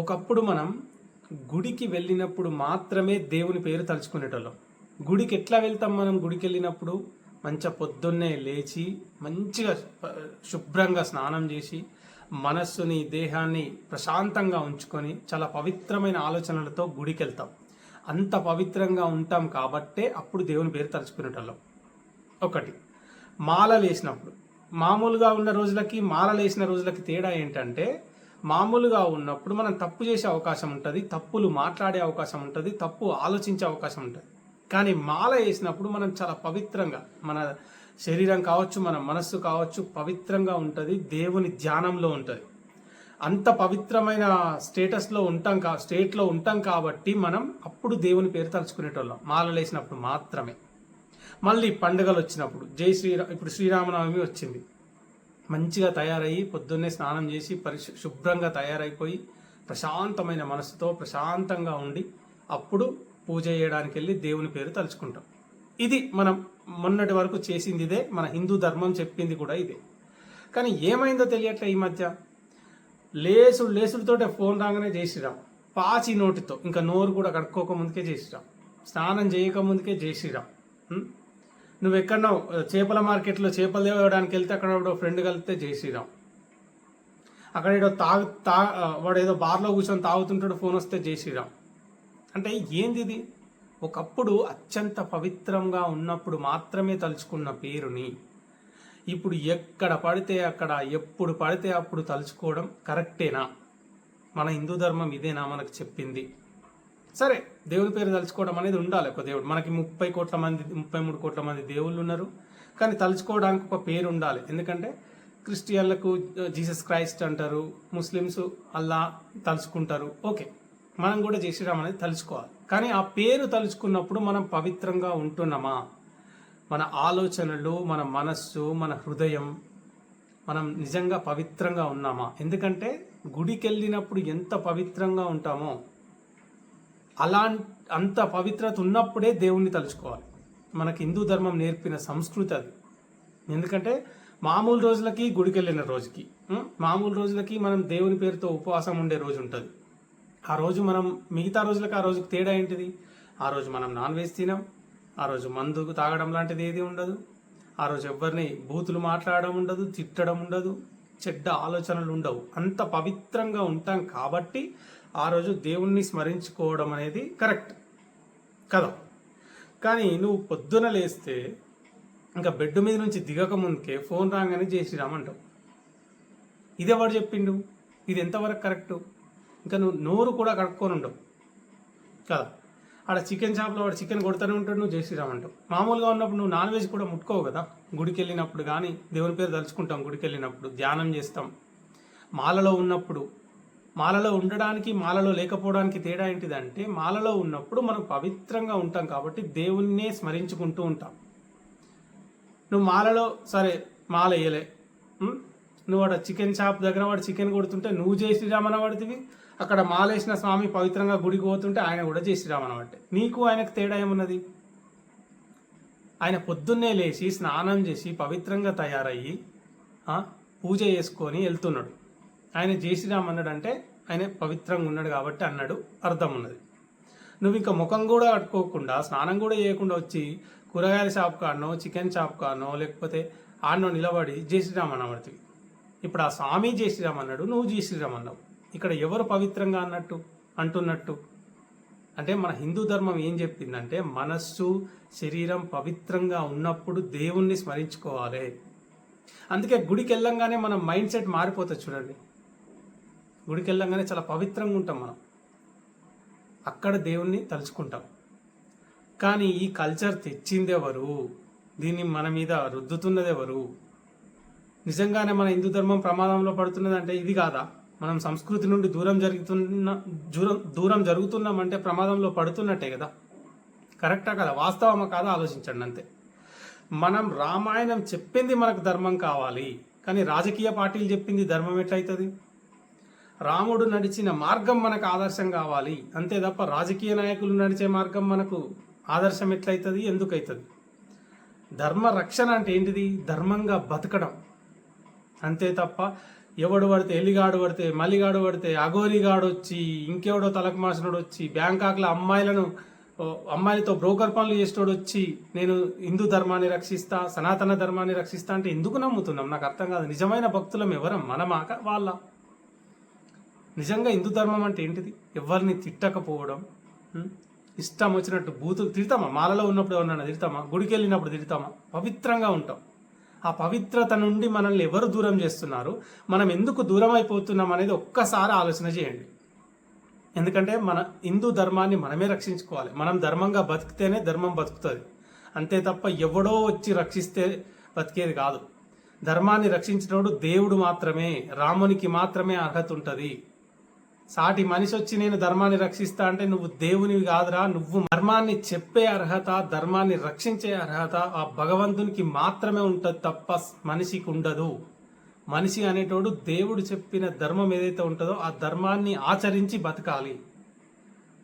ఒకప్పుడు మనం గుడికి వెళ్ళినప్పుడు మాత్రమే దేవుని పేరు తలుచుకునేటోళ్ళం. గుడికి ఎట్లా వెళ్తాం మనం? గుడికి వెళ్ళినప్పుడు మంచిగా పొద్దున్నే లేచి మంచిగా శుభ్రంగా స్నానం చేసి మనస్సుని దేహాన్ని ప్రశాంతంగా ఉంచుకొని చాలా పవిత్రమైన ఆలోచనలతో గుడికి వెళ్తాం. అంత పవిత్రంగా ఉంటాం కాబట్టే అప్పుడు దేవుని పేరు తలుచుకునేటోళ్ళం. ఒకటి, మాలలు వేసినప్పుడు, మామూలుగా ఉన్న రోజులకి మాలలు వేసిన రోజులకి తేడా ఏంటంటే, మామూలుగా ఉన్నప్పుడు మనం తప్పు చేసే అవకాశం ఉంటుంది, తప్పులు మాట్లాడే అవకాశం ఉంటుంది, తప్పు ఆలోచించే అవకాశం ఉంటుంది. కానీ మాల వేసినప్పుడు మనం చాలా పవిత్రంగా, మన శరీరం కావచ్చు, మన మనస్సు కావచ్చు, పవిత్రంగా ఉంటుంది, దేవుని ధ్యానంలో ఉంటుంది. అంత పవిత్రమైన స్టేట్లో ఉంటాం కాబట్టి మనం అప్పుడు దేవుని పేరు తలుచుకునేటోళ్ళం మాలలు వేసినప్పుడు మాత్రమే. మళ్ళీ పండుగలు వచ్చినప్పుడు, ఇప్పుడు శ్రీరామనవమి వచ్చింది, మంచిగా తయారయ్యి పొద్దున్నే స్నానం చేసి శుభ్రంగా తయారైపోయి ప్రశాంతమైన మనసుతో ప్రశాంతంగా ఉండి అప్పుడు పూజ చేయడానికి వెళ్ళి దేవుని పేరు తలుచుకుంటాం. ఇది మనం మొన్నటి వరకు చేసింది ఇదే, మన హిందూ ధర్మం చెప్పింది కూడా ఇదే. కానీ ఏమైందో తెలియట్లే ఈ మధ్య. లేసులతోటే ఫోన్ రాగానే జయశ్రీరామ్, పాచి నోటితో, ఇంకా నోరు కూడా కడుక్కోక ముందుకే జయశ్రీరామ్, స్నానం చేయక ముందుకే జయశ్రీరామ్. నువ్వు ఎక్కడో చేపల మార్కెట్లో చేపలు తేవడానికి వెళ్తే అక్కడ ఫ్రెండ్ కలిపితే జయశ్రీరామ్, అక్కడ ఏదో వాడు ఏదో బార్లో కూర్చొని తాగుతుంటాడు, ఫోన్ వస్తే జయశ్రీరామ్. అంటే ఏంది ఇది? ఒకప్పుడు అత్యంత పవిత్రంగా ఉన్నప్పుడు మాత్రమే తలుచుకున్న పేరుని ఇప్పుడు ఎక్కడ పడితే అక్కడ, ఎప్పుడు పడితే అప్పుడు తలుచుకోవడం కరెక్టేనా? మన హిందూ ధర్మం ఇదేనా మనకు చెప్పింది? సరే, దేవుని పేరు తలుచుకోవడం అనేది ఉండాలి. ఒక దేవుడు మనకి 33 కోట్ల మంది దేవుళ్ళు ఉన్నారు, కానీ తలుచుకోవడానికి ఒక పేరు ఉండాలి. ఎందుకంటే క్రిస్టియన్లకు జీసస్ క్రైస్ట్ అంటారు, ముస్లిమ్స్ అల్లా తలుచుకుంటారు. ఓకే, మనం కూడా జయశ్రీరామ్ అనేది తలుచుకోవాలి. కానీ ఆ పేరు తలుచుకున్నప్పుడు మనం పవిత్రంగా ఉంటున్నామా? మన ఆలోచనలు, మన మనస్సు, మన హృదయం, మనం నిజంగా పవిత్రంగా ఉన్నామా? ఎందుకంటే గుడికి వెళ్ళినప్పుడు ఎంత పవిత్రంగా ఉంటామో అంత పవిత్రత ఉన్నప్పుడే దేవుణ్ణి తలుచుకోవాలి. మనకి హిందూ ధర్మం నేర్పిన సంస్కృతి అది. ఎందుకంటే మామూలు రోజులకి, గుడికి వెళ్ళిన రోజుకి, మామూలు రోజులకి మనం దేవుని పేరుతో ఉపవాసం ఉండే రోజు ఉంటుంది. ఆ రోజు మనం మిగతా రోజులకి ఆ రోజుకి తేడా ఏంటిది? ఆ రోజు మనం నాన్ వెజ్ తినాం, ఆ రోజు మందు తాగడం లాంటిది ఏది ఉండదు, ఆ రోజు ఎవరిని బూతులు మాట్లాడడం ఉండదు, తిట్టడం ఉండదు, చెడ్డ ఆలోచనలు ఉండవు. అంత పవిత్రంగా ఉంటాం కాబట్టి ఆ రోజు దేవుణ్ణి స్మరించుకోవడం అనేది కరెక్ట్ కదా. కానీ నువ్వు పొద్దున లేస్తే ఇంకా బెడ్ మీద నుంచి దిగక ముందుకే ఫోన్ రాగానే జయశ్రీరామ్ అంటావు. ఇది ఎవరు చెప్పిండు? ఇది ఎంతవరకు కరెక్టు? ఇంకా నువ్వు నోరు కూడా కడుక్కొని ఉండవు కదా. ఆడ చికెన్ షాప్లో వాడు చికెన్ కొడుతూనే ఉంటాడు, నువ్వు జయశ్రీరామ్ అంటావు. మామూలుగా ఉన్నప్పుడు నువ్వు నాన్ వెజ్ కూడా ముట్టుకోవు కదా. గుడికి వెళ్ళినప్పుడు కానీ దేవుని పేరు తలుచుకుంటాం, గుడికి వెళ్ళినప్పుడు ధ్యానం చేస్తాం. మాలలో ఉన్నప్పుడు, మాలలో ఉండడానికి మాలలో లేకపోవడానికి తేడా ఏంటిదంటే, మాలలో ఉన్నప్పుడు మనం పవిత్రంగా ఉంటాం కాబట్టి దేవుణ్ణే స్మరించుకుంటూ ఉంటాం. నువ్వు మాలలో సరే మాల వేయలే, నువ్వు వాడు చికెన్ షాప్ దగ్గర వాడు చికెన్ కొడుతుంటే నువ్వు జయశ్రీరామ్ అనబడితివి, అక్కడ మాలేసిన స్వామి పవిత్రంగా గుడికి పోతుంటే ఆయన కూడా జయశ్రీరామ్ అనబట్టే. నీకు ఆయనకు తేడా ఏమున్నది? ఆయన పొద్దున్నే లేచి స్నానం చేసి పవిత్రంగా తయారయ్యి పూజ చేసుకొని వెళ్తున్నాడు. ఆయన జయశ్రీరామ్ అన్నాడంటే ఆయన పవిత్రంగా ఉన్నాడు కాబట్టి అన్నాడు, అర్థం ఉన్నది. నువ్వు ఇంకా ముఖం కూడా కట్టుకోకుండా, స్నానం కూడా చేయకుండా వచ్చి కూరగాయల షాప్ కాడనో, చికెన్ షాప్ కాడనో, లేకపోతే ఆడనో నిలబడి జయశ్రీరామ్ అనబడుతుంది. ఇప్పుడు ఆ స్వామి జయశ్రీరామ్ అన్నాడు, నువ్వు జయశ్రీరామ్ అన్నావు. ఇక్కడ ఎవరు పవిత్రంగా అంటున్నట్టు? అంటే మన హిందూ ధర్మం ఏం చెప్పిందంటే, మనస్సు శరీరం పవిత్రంగా ఉన్నప్పుడు దేవుణ్ణి స్మరించుకోవాలి. అందుకే గుడికి వెళ్ళంగానే మన మైండ్ సెట్ మారిపోతుంది. చూడండి, గుడికి వెళ్ళంగానే చాలా పవిత్రంగా ఉంటాం మనం, అక్కడ దేవుణ్ణి తలుచుకుంటాం. కానీ ఈ కల్చర్ తెచ్చింది ఎవరు? దీన్ని మన మీద రుద్దుతున్నది ఎవరు? నిజంగానే మన హిందూ ధర్మం ప్రమాదంలో పడుతున్నది అంటే ఇది కాదా? మనం సంస్కృతి నుండి దూరం జరుగుతున్నామంటే ప్రమాదంలో పడుతున్నట్టే కదా. కరెక్టా కదా? వాస్తవమా కాదా ఆలోచించండి అంతే. మనం రామాయణం చెప్పింది మనకు ధర్మం కావాలి, కానీ రాజకీయ పార్టీలు చెప్పింది ధర్మం ఎట్లయితుంది? రాముడు నడిచిన మార్గం మనకు ఆదర్శం కావాలి అంతే తప్ప రాజకీయ నాయకులు నడిచే మార్గం మనకు ఆదర్శం ఎట్లయితుంది? ఎందుకైతుంది? ధర్మ రక్షణ అంటే ఏంటిది? ధర్మంగా బతకడం అంతే తప్ప ఎవడు పడితే ఎల్లిగాడు పడితే మల్లిగాడు పడితే అఘోరిగాడు వచ్చి ఇంకెవడో తలకు మాసినోడు వచ్చి బ్యాంకాక్లో అమ్మాయిలతో బ్రోకర్ పనులు చేసేటోడు వచ్చి నేను హిందూ ధర్మాన్ని రక్షిస్తా సనాతన ధర్మాన్ని రక్షిస్తా అంటే ఎందుకు నమ్ముతున్నాం? నాకు అర్థం కాదు. నిజమైన భక్తులం ఎవరం? మనమాక వాళ్ళ? నిజంగా హిందూ ధర్మం అంటే ఏంటిది? ఎవరిని తిట్టకపోవడం, ఇష్టం వచ్చినట్టు బూతులు తిడతామా? మాలలో ఉన్నప్పుడు ఎవరన్నా తిడతామా? గుడికి వెళ్ళినప్పుడు తిడతామా? పవిత్రంగా ఉంటాం. ఆ పవిత్రత నుండి మనల్ని ఎవరు దూరం చేస్తున్నారు, మనం ఎందుకు దూరం అయిపోతున్నాం అనేది ఒక్కసారి ఆలోచన చేయండి. ఎందుకంటే మన హిందూ ధర్మాన్ని మనమే రక్షించుకోవాలి. మనం ధర్మంగా బతికితేనే ధర్మం బతుకుతుంది. అంతే తప్ప ఎవడో వచ్చి రక్షిస్తే బతికేది కాదు. ధర్మాన్ని రక్షించినోడు దేవుడు మాత్రమే, రామునికి మాత్రమే అర్హత ఉంటుంది. సాటి మనిషి వచ్చి నేను ధర్మాన్ని రక్షిస్తా అంటే నువ్వు దేవునివి కాదురా. నువ్వు ధర్మాన్ని చెప్పే అర్హత, ధర్మాన్ని రక్షించే అర్హత ఆ భగవంతునికి మాత్రమే ఉంటుంది తప్ప మనిషికి ఉండదు. మనిషి అనేటోడు దేవుడు చెప్పిన ధర్మం ఏదైతే ఉంటుందో ఆ ధర్మాన్ని ఆచరించి బతకాలి.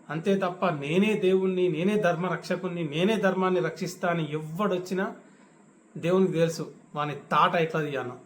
అంతే తప్ప నేనే దేవుణ్ణి, నేనే ధర్మ రక్షకుణ్ణి, నేనే ధర్మాన్ని రక్షిస్తా అని ఎవడొచ్చినా దేవునికి తెలుసు వాని తాట ఎట్లా తీయాలో.